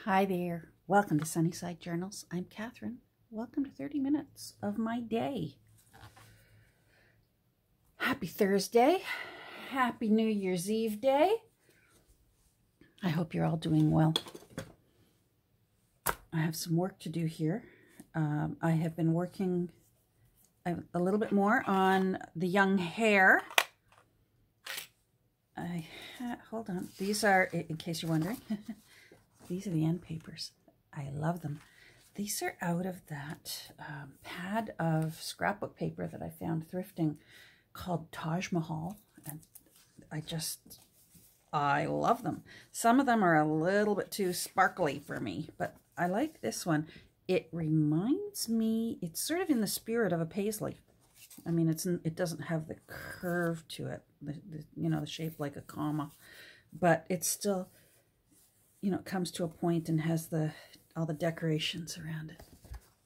Hi there. Welcome to Sunnyside Journals. I'm Catherine. Welcome to 30 minutes of my day. Happy Thursday. Happy New Year's Eve day. I hope you're all doing well. I have some work to do here. I have been working a little bit more on the young hair. Hold on. These are, in case you're wondering, these are the end papers. I love them. These are out of that pad of scrapbook paper that I found thrifting called Taj Mahal. And I love them. Some of them are a little bit too sparkly for me, but I like this one. It reminds me, it's sort of in the spirit of a paisley. I mean, it doesn't have the curve to it, the shape like a comma, but it's still, it comes to a point and has all the decorations around it.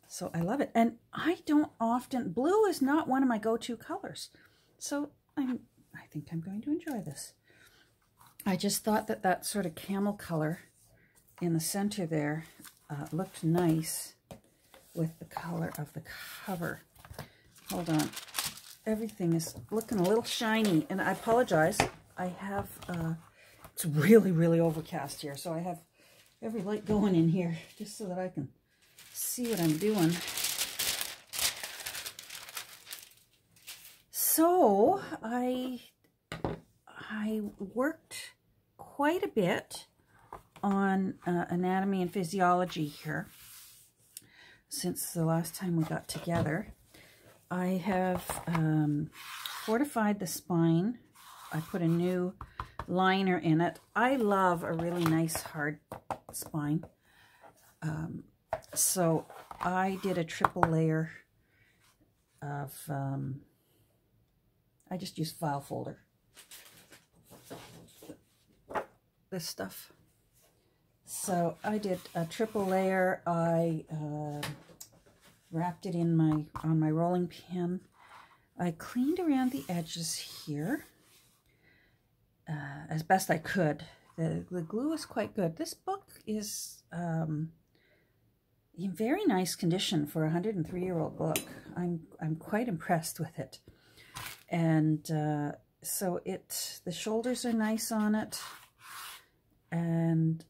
So I love it. And I don't often, blue is not one of my go-to colors. So I think I'm going to enjoy this. I just thought that sort of camel color in the center there looked nice with the color of the cover. Hold on. Everything is looking a little shiny, and I apologize. I have, it's really, really overcast here, so I have every light going in here just so that I can see what I'm doing. So I worked quite a bit on anatomy and physiology here since the last time we got together. I have fortified the spine. I put a new liner in it. I love a really nice hard spine. So I did a triple layer of, I just used file folder. This stuff. So I did a triple layer. I wrapped it in on my rolling pin. I cleaned around the edges here as best I could. The glue is quite good. This book is in very nice condition for a 103-year-old book. I'm quite impressed with it. And so the shoulders are nice on it, and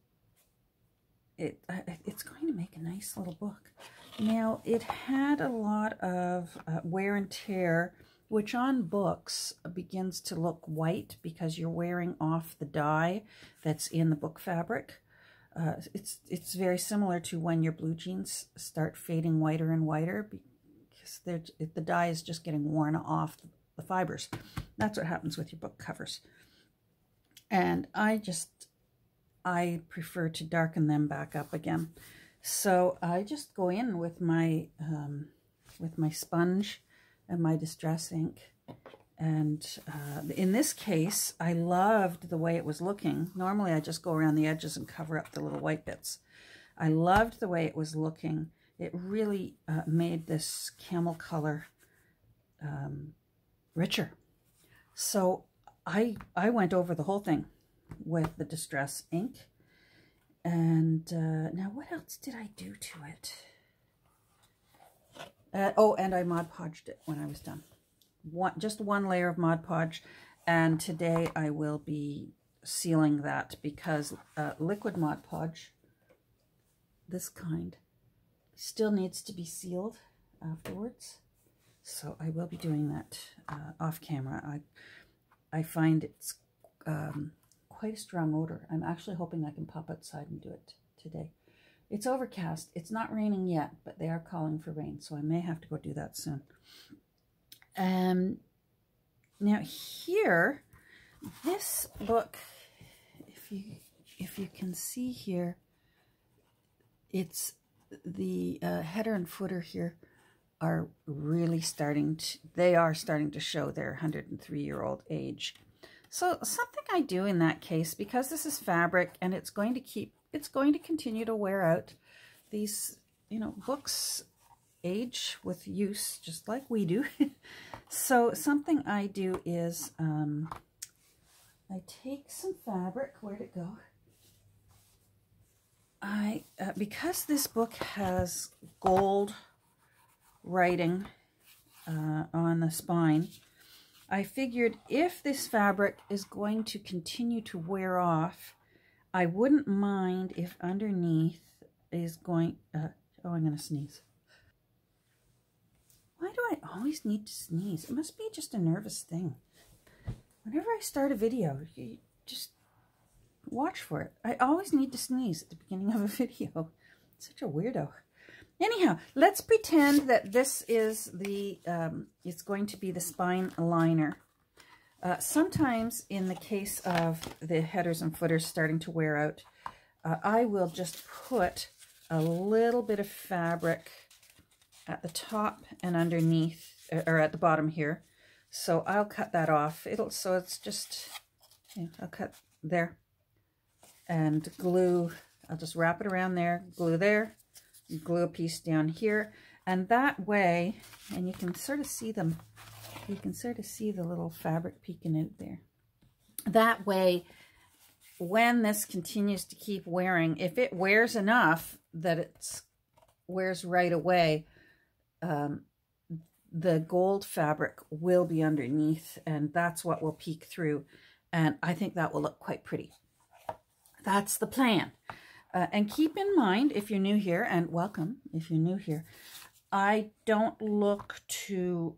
it's going to make a nice little book. Now, it had a lot of wear and tear, which on books begins to look white because you're wearing off the dye that's in the book fabric. It's very similar to when your blue jeans start fading whiter and whiter because the dye is just getting worn off the fibers. That's what happens with your book covers. And I prefer to darken them back up again. So I just go in with my sponge and my distress ink. And in this case, I loved the way it was looking. Normally I just go around the edges and cover up the little white bits. I loved the way it was looking. It really made this camel color richer. So I went over the whole thing with the distress ink. And now what else did I do to it? Oh, and I Mod Podged it when I was done. Just one layer of Mod Podge. And today I will be sealing that because liquid Mod Podge, this kind, still needs to be sealed afterwards. So I will be doing that off camera. I find it's quite a strong odor. I'm actually hoping I can pop outside and do it today. It's overcast. It's not raining yet, but they are calling for rain, so I may have to go do that soon. Now here, this book, if you can see here, it's the header and footer here are really starting to show their 103-year-old age. So something I do in that case, because this is fabric and it's going to continue to wear out. These, books age with use just like we do. So something I do is I take some fabric. Where'd it go? I because this book has gold writing on the spine, I figured if this fabric is going to continue to wear off, I wouldn't mind if underneath is going... oh, I'm going to sneeze. Why do I always need to sneeze? It must be just a nervous thing. Whenever I start a video, you just watch for it. I always need to sneeze at the beginning of a video. Such a weirdo. Anyhow, let's pretend that this is the, it's going to be the spine liner. Sometimes in the case of the headers and footers starting to wear out, I will just put a little bit of fabric at the top and underneath, or at the bottom here. So I'll cut that off. So it's just, I'll cut there and glue. I'll just wrap it around there, glue there, glue a piece down here. And that way, and you can sort of see them, you can sort of see the little fabric peeking out there. That way, when this continues to keep wearing, if it wears enough that it wears right away, the gold fabric will be underneath, and that's what will peek through, and I think that will look quite pretty. That's the plan. And keep in mind, if you're new here, and welcome if you're new here, I don't look to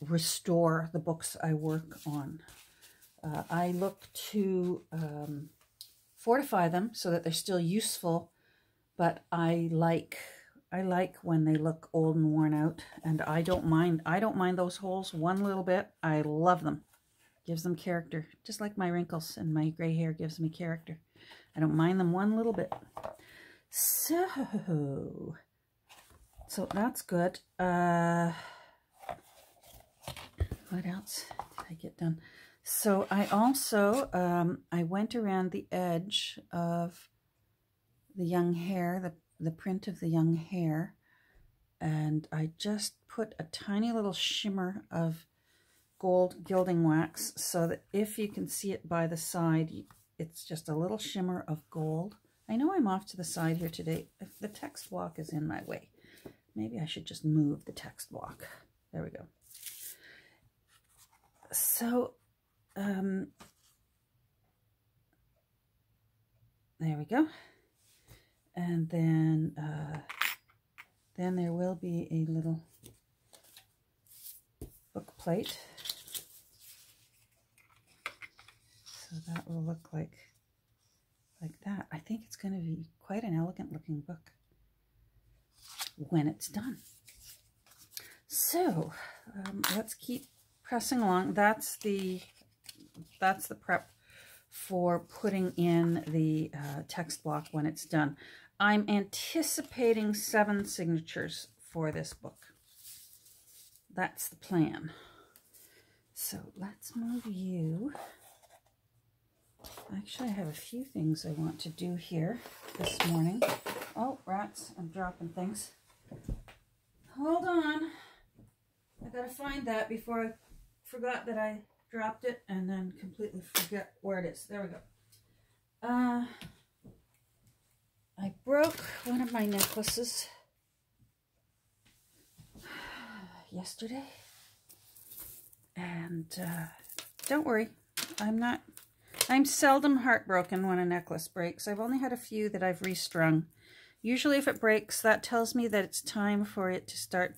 restore the books I work on. I look to fortify them so that they're still useful, but I like when they look old and worn out, and I don't mind those holes one little bit. I love them. Gives them character, just like my wrinkles and my gray hair gives me character. I don't mind them one little bit. So that's good. What else did I get done? So I also I went around the edge of the young hair, the print of the young hair, and I just put a tiny little shimmer of gold gilding wax so that if you can see it by the side, it's just a little shimmer of gold. I know I'm off to the side here today. If the text block is in my way, maybe I should just move the text block. There we go. So, there we go. And then there will be a little book plate. So that will look like that. I think it's going to be quite an elegant looking book when it's done. So let's keep pressing along. That's the prep for putting in the text block when it's done. I'm anticipating 7 signatures for this book. That's the plan. So let's move you. Actually, I have a few things I want to do here this morning. Oh, rats, I'm dropping things. Hold on. I gotta find that before I forgot that I dropped it and then completely forget where it is. There we go. I broke one of my necklaces yesterday, and don't worry, I'm seldom heartbroken when a necklace breaks. I've only had a few that I've restrung. Usually if it breaks, that tells me that it's time for it to start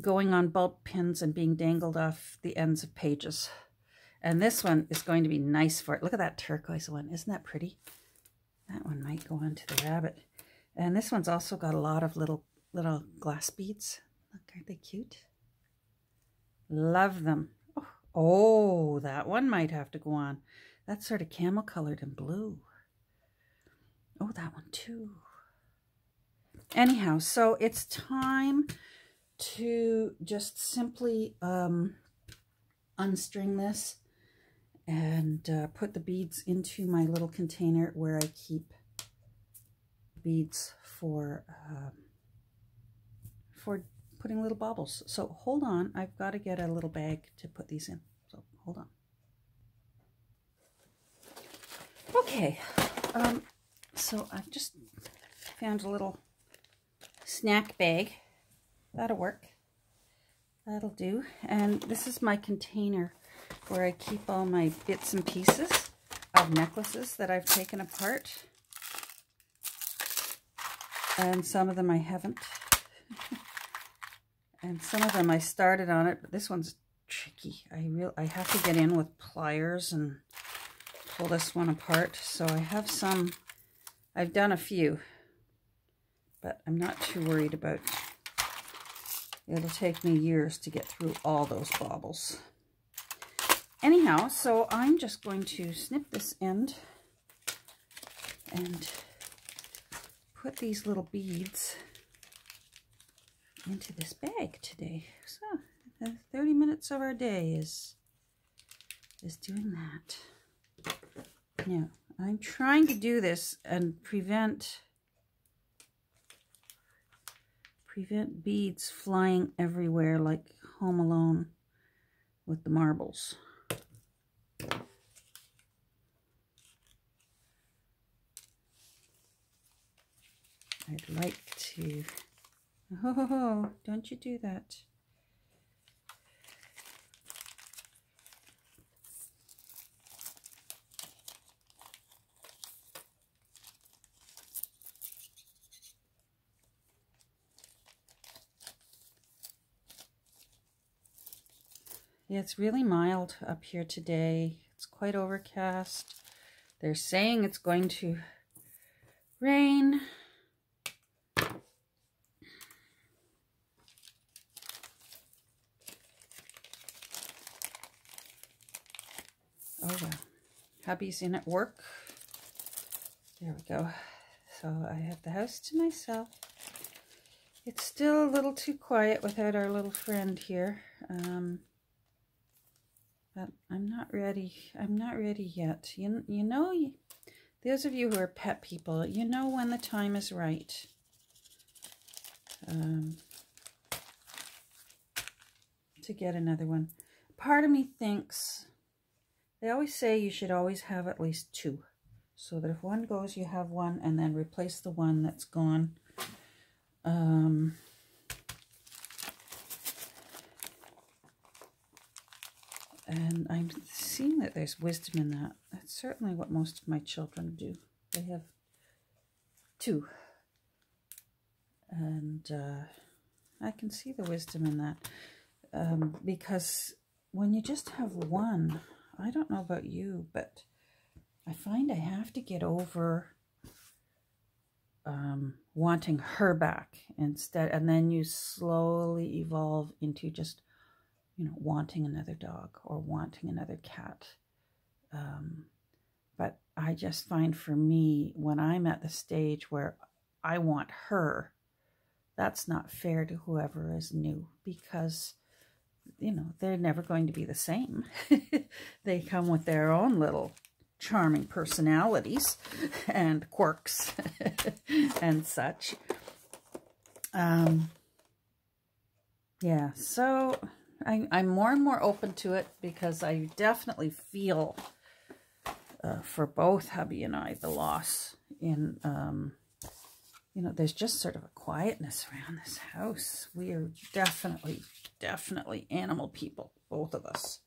going on bulb pins and being dangled off the ends of pages. And this one is going to be nice for it. Look at that turquoise one. Isn't that pretty? That one might go onto the rabbit. And this one's also got a lot of little glass beads. Look, aren't they cute? Love them. Oh, that one might have to go on. That's sort of camel colored and blue. Oh, that one too. Anyhow, so it's time to just simply unstring this and put the beads into my little container where I keep beads for putting little baubles. So hold on, I've got to get a little bag to put these in. So hold on. Okay, so I've just found a little snack bag. That'll work. That'll do. And this is my container where I keep all my bits and pieces of necklaces that I've taken apart. And some of them I haven't. And some of them I started on it, but this one's tricky. I have to get in with pliers and pull this one apart. So I have some, I've done a few, but I'm not too worried about. It'll take me years to get through all those baubles. Anyhow, so I'm just going to snip this end and put these little beads into this bag today. So 30 minutes of our day is doing that. Now, I'm trying to do this and prevent beads flying everywhere like Home Alone with the marbles. I'd like to... Oh, don't you do that. Yeah, it's really mild up here today. It's quite overcast. They're saying it's going to rain. Oh well. Hubby's in at work. There we go. So I have the house to myself. It's still a little too quiet without our little friend here. But I'm not ready. I'm not ready yet. You know, those of you who are pet people, you know when the time is right. To get another one. Part of me thinks, they always say you should always have at least two. So that if one goes, you have one, and then replace the one that's gone. And I'm seeing that there's wisdom in that. That's certainly what most of my children do. They have two. And I can see the wisdom in that. Because when you just have one, I don't know about you, but I find I have to get over wanting her back instead. And then you slowly evolve into just, you know, wanting another dog or wanting another cat. But I just find for me, when I'm at the stage where I want her, that's not fair to whoever is new, because, you know, they're never going to be the same. They come with their own little charming personalities and quirks and such. Yeah, so I'm more and more open to it, because I definitely feel for both hubby and I the loss in, you know, there's just sort of a quietness around this house. We are definitely animal people, both of us.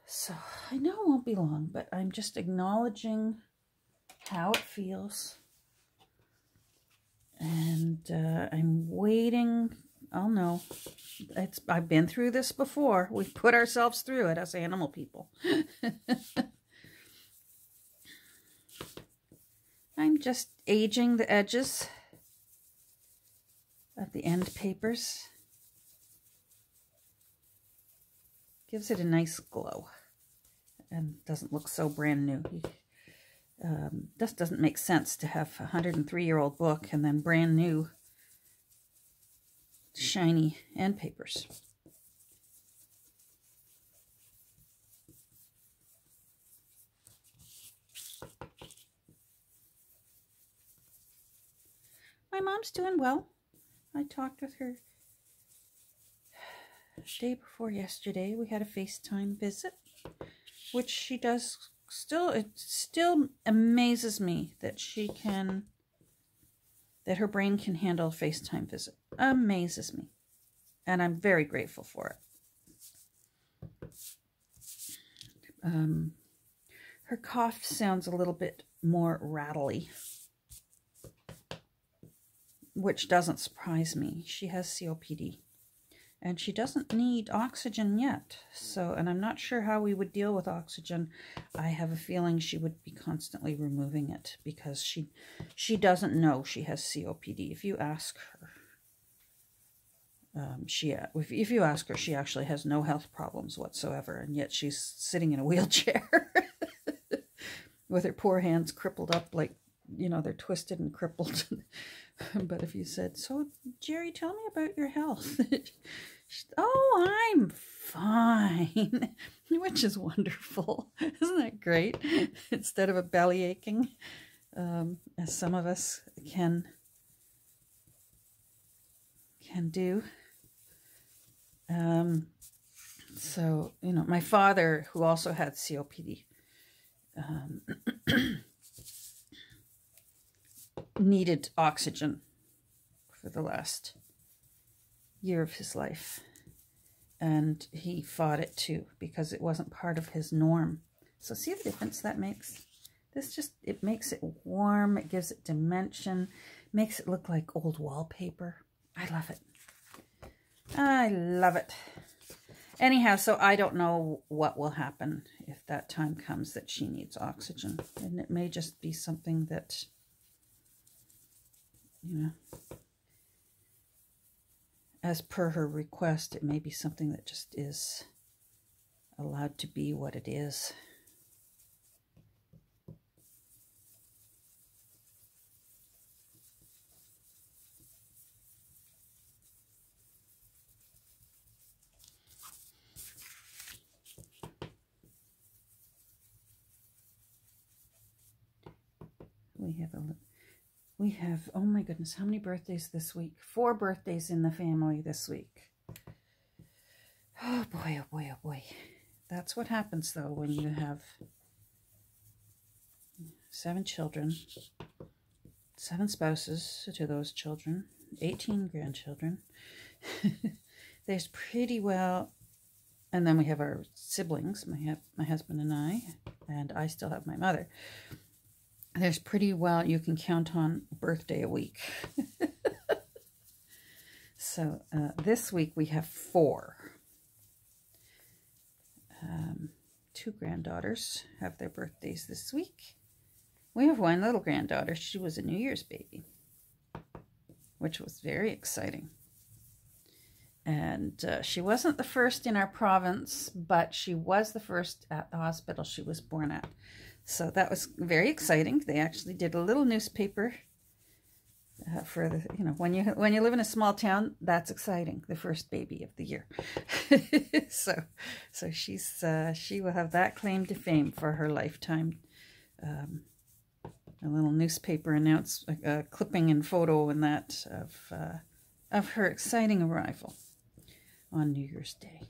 So I know it won't be long, but I'm just acknowledging how it feels. And I'm waiting. Oh no, I've been through this before. We've put ourselves through it as animal people. I'm just aging the edges of the end papers. Gives it a nice glow and doesn't look so brand new. Just doesn't make sense to have a 103-year-old book and then brand new shiny end papers. My mom's doing well. I talked with her the day before yesterday. We had a FaceTime visit, which she does still. It still amazes me that she can that her brain can handle a FaceTime visit. Amazes me. And I'm very grateful for it. Her cough sounds a little bit more rattly, which doesn't surprise me. She has COPD. And she doesn't need oxygen yet. So, and I'm not sure how we would deal with oxygen. I have a feeling she would be constantly removing it because she doesn't know she has COPD. If you ask her, if you ask her, she actually has no health problems whatsoever, and yet she's sitting in a wheelchair with her poor hands crippled up like, you know, they're twisted and crippled. But if you said, so Jerry, tell me about your health. Oh, I'm fine, which is wonderful. Isn't that great? Instead of a belly aching, as some of us can do. So, you know, my father, who also had COPD, needed oxygen for the last year of his life, and he fought it too because it wasn't part of his norm. So see the difference that makes? This just, it makes it warm, it gives it dimension, makes it look like old wallpaper. I love it. I love it. Anyhow, so I don't know what will happen if that time comes that she needs oxygen, and it may just be something that, you know, as per her request, it may be something that just is allowed to be what it is. We have, oh my goodness, how many birthdays this week? 4 birthdays in the family this week. Oh boy, oh boy, oh boy. That's what happens though when you have 7 children, 7 spouses to those children, 18 grandchildren. There's pretty well, and then we have our siblings, my husband and I still have my mother. There's pretty well, you can count on a birthday a week. So this week we have 4. 2 granddaughters have their birthdays this week. We have 1 little granddaughter. She was a New Year's baby, which was very exciting. And she wasn't the first in our province, but she was the first at the hospital she was born at. So that was very exciting. They actually did a little newspaper for the, you know, when you live in a small town, that's exciting. The first baby of the year. so she will have that claim to fame for her lifetime. A little newspaper announced a clipping and photo and that of her exciting arrival on New Year's Day.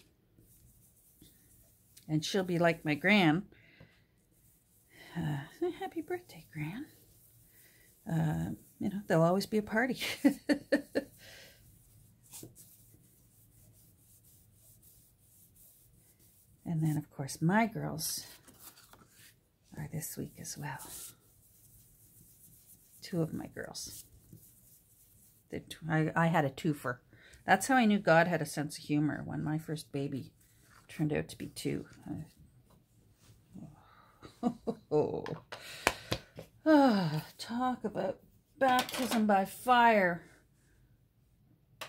And she'll be like my gran. Happy birthday, Gran. You know, there'll always be a party. And then, of course, my girls are this week as well. 2 of my girls. I had a twofer. That's how I knew God had a sense of humor, when my first baby turned out to be 2. Oh, talk about baptism by fire.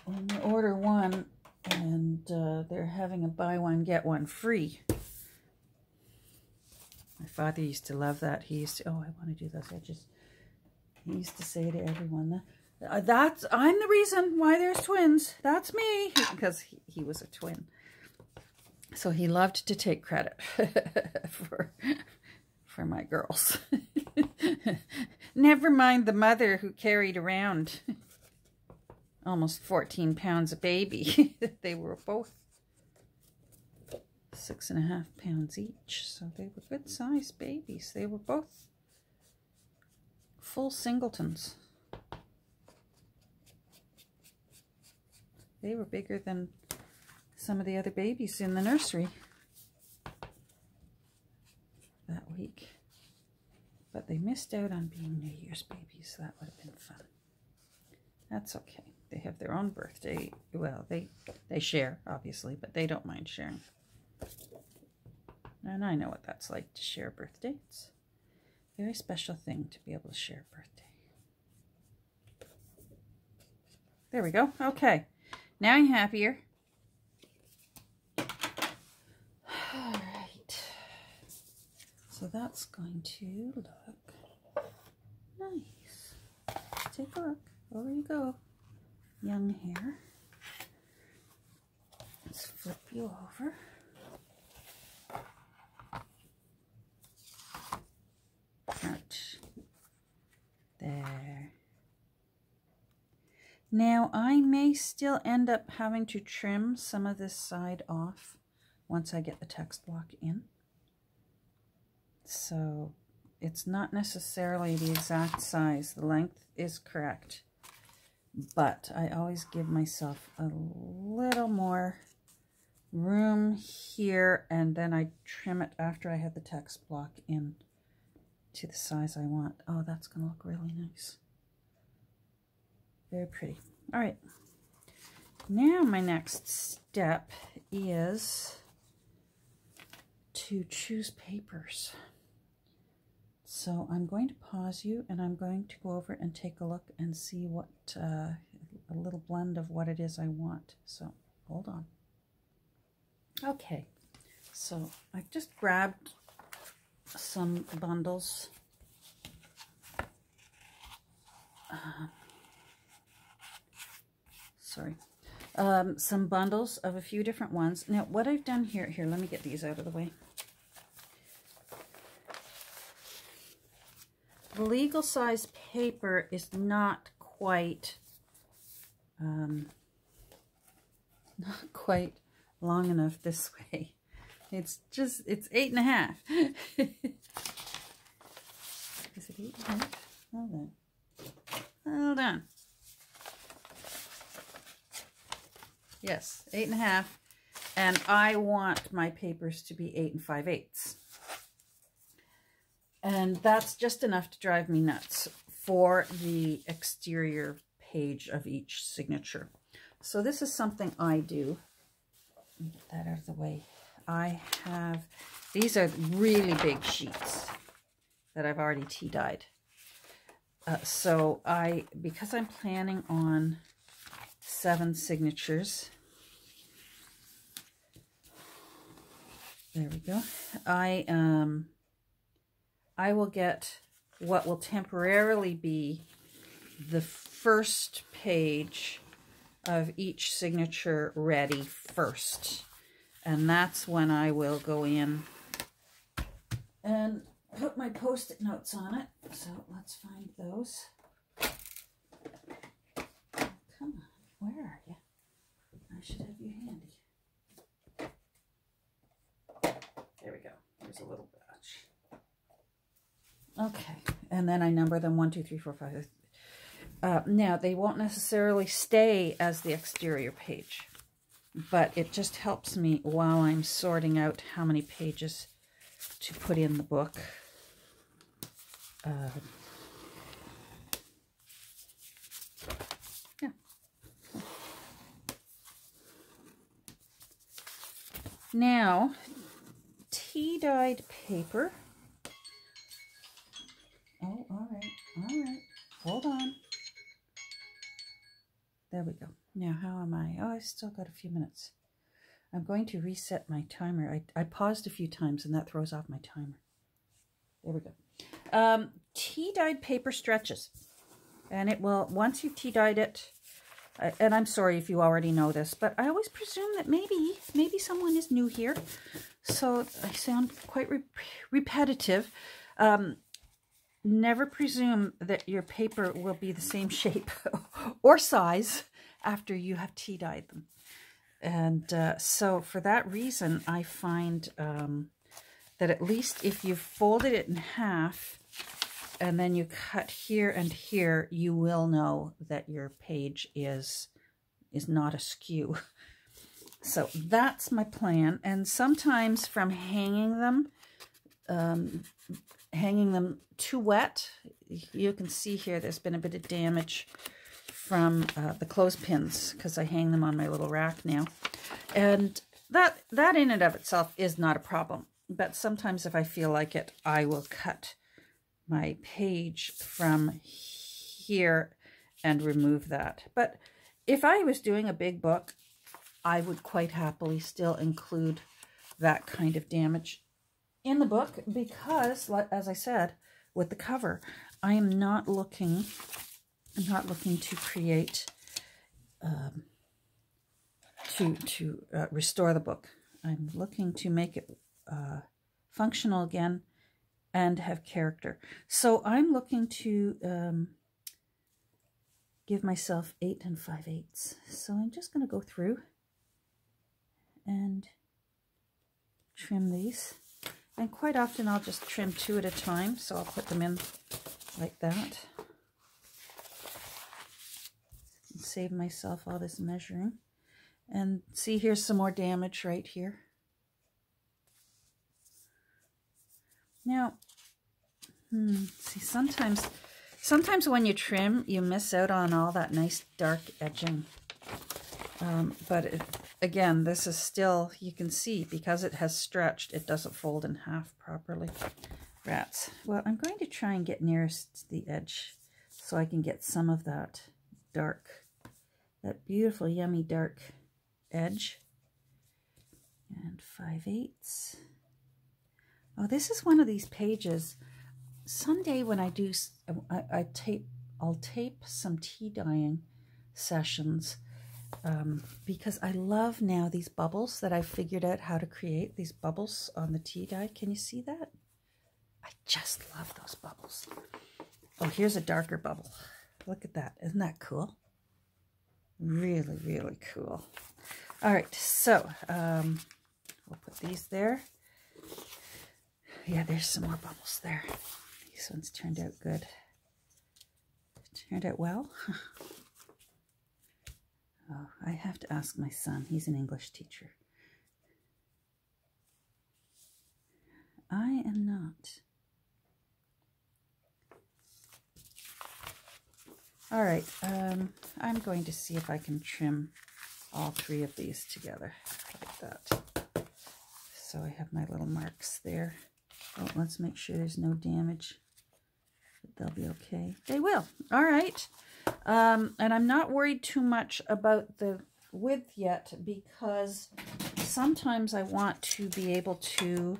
When you order one and they're having a buy one, get one free. My father used to love that. He used to, oh, I want to do this. He used to say to everyone, I'm the reason why there's twins. That's me. Because he was a twin. So he loved to take credit for my girls. Never mind the mother who carried around almost 14 pounds of baby. They were both 6.5 pounds each, so they were good sized babies. They were both full singletons. They were bigger than some of the other babies in the nursery that week. But they missed out on being New Year's babies. That would have been fun. That's okay. They have their own birthday. Well, they share, obviously, but they don't mind sharing. And I know what that's like to share a birthday. It's a very special thing to be able to share a birthday. There we go. Okay. Now I'm happier. All right. So that's going to look nice. Take a look. Over you go, young hair. Let's flip you over. Ouch. There. Now I may still end up having to trim some of this side off once I get the text block in. So it's not necessarily the exact size. The length is correct. But I always give myself a little more room here, and then I trim it after I have the text block in to the size I want. Oh, that's going to look really nice. Very pretty. All right. Now my next step is to choose papers. So I'm going to pause you, and I'm going to go over and take a look and see what, a little blend of what it is I want. So hold on. Okay, so I just grabbed some bundles. Some bundles of a few different ones. Now what I've done here, let me get these out of the way. The legal size paper is not quite long enough this way. It's 8.5. Is it 8.5? Hold on. Hold on. Yes, 8.5. And I want my papers to be 8 5/8. And that's just enough to drive me nuts for the exterior page of each signature. So this is something I do. Get that out of the way. I have, these are really big sheets that I've already tea dyed. So because I'm planning on 7 signatures, there we go. I will get what will temporarily be the first page of each signature ready first. And that's when I will go in and put my Post-it notes on it. So let's find those. Oh, come on, where are you? I should have you handy. There we go. There's a little batch. Okay, and then I number them 1, 2, 3, 4, 5. Now, they won't necessarily stay as the exterior page, but it just helps me while I'm sorting out how many pages to put in the book. Yeah. Now, tea-dyed paper. Oh, all right, hold on. There we go. Now, how am I? Oh, I've still got a few minutes. I'm going to reset my timer. I paused a few times, and that throws off my timer. There we go. Tea-dyed paper stretches. And it will, once you've tea-dyed it, and I'm sorry if you already know this, but I always presume that maybe someone is new here. So I sound quite repetitive. Never presume that your paper will be the same shape or size after you have tea dyed them. And so for that reason, I find that at least if you've folded it in half and then you cut here and here, you will know that your page is is not askew. So that's my plan. And sometimes from hanging them too wet, you can see here there's been a bit of damage from the clothespins because I hang them on my little rack now. And that in and of itself is not a problem. But sometimes if I feel like it, I will cut my page from here and remove that. But if I was doing a big book, I would quite happily still include that kind of damage in the book because, as I said, with the cover, I'm not looking to create, to restore the book. I'm looking to make it functional again and have character. So I'm looking to give myself 8 5/8. So I'm just going to go through and trim these. And quite often I'll just trim 2 at a time. So I'll put them in like that. And save myself all this measuring. And see, here's some more damage right here. Now, see, sometimes when you trim, you miss out on all that nice dark edging. But again, this is still, you can see, because it has stretched, it doesn't fold in half properly. Rats. Well, I'm going to try and get nearest to the edge so I can get some of that dark, that beautiful, yummy dark edge. And 5/8. Oh, this is one of these pages. Someday when I do, I'll tape some tea dyeing sessions because I love now these bubbles that I've figured out how to create, these bubbles on the tea dye. Can you see that? I just love those bubbles. Oh, here's a darker bubble. Look at that. Isn't that cool? Really, really cool. All right, so we'll put these there. Yeah, there's some more bubbles there. These ones turned out good. Turned out well. Oh, I have to ask my son. He's an English teacher. I am not. All right, I'm going to see if I can trim all 3 of these together like that. So I have my little marks there. Oh, let's make sure there's no damage. But they'll be okay. They will. All right. And I'm not worried too much about the width yet because sometimes I want to be able to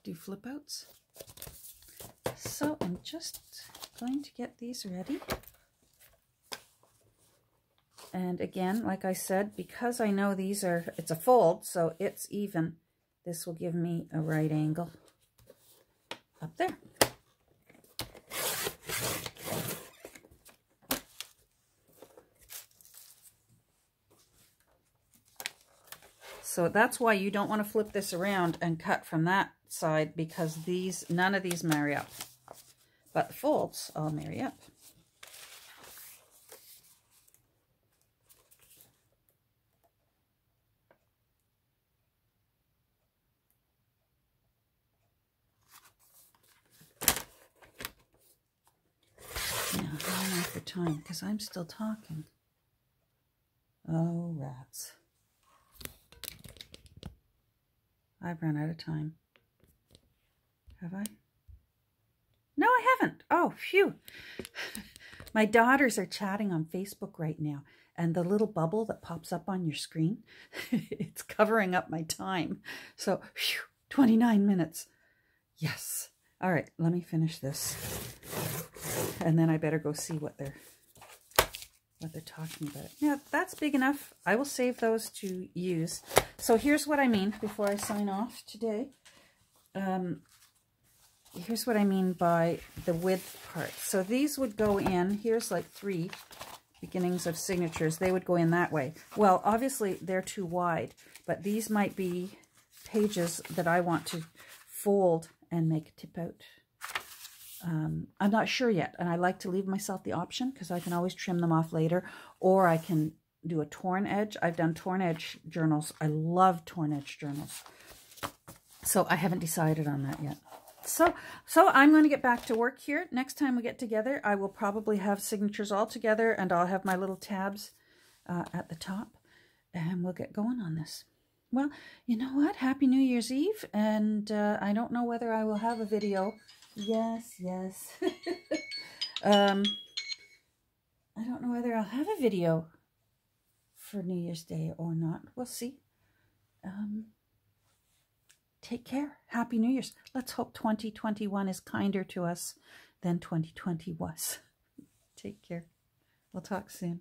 do flip outs. So I'm just going to get these ready. And again, like I said, because I know these are, it's a fold, so it's even. This will give me a right angle up there. So that's why you don't want to flip this around and cut from that side because these, none of these marry up. But the folds all marry up. Now, how long for time? Because I'm still talking. Oh, rats. I've run out of time. Have I? No, I haven't. Oh, phew. My daughters are chatting on Facebook right now, and the little bubble that pops up on your screen, it's covering up my time. So, phew, 29 minutes. Yes. All right, let me finish this. And then I better go see what they're talking about. Yeah, that's big enough. I will save those to use. So here's what I mean before I sign off today. Here's what I mean by the width part. So these would go in, here's like 3 beginnings of signatures. They would go in that way. Well, obviously they're too wide, but these might be pages that I want to fold and make a tip out I'm not sure yet, and I like to leave myself the option because I can always trim them off later, or I can do a torn edge. I've done torn edge journals. I love torn edge journals. So I haven't decided on that yet. So I'm going to get back to work here. Next time we get together, I will probably have signatures all together, and I'll have my little tabs at the top, and we'll get going on this. Well, you know what? Happy New Year's Eve, and I don't know whether I will have a video. Yes. I don't know whether I'll have a video for New Year's Day or not. We'll see. Take care. Happy New Year's. Let's hope 2021 is kinder to us than 2020 was. Take care. We'll talk soon.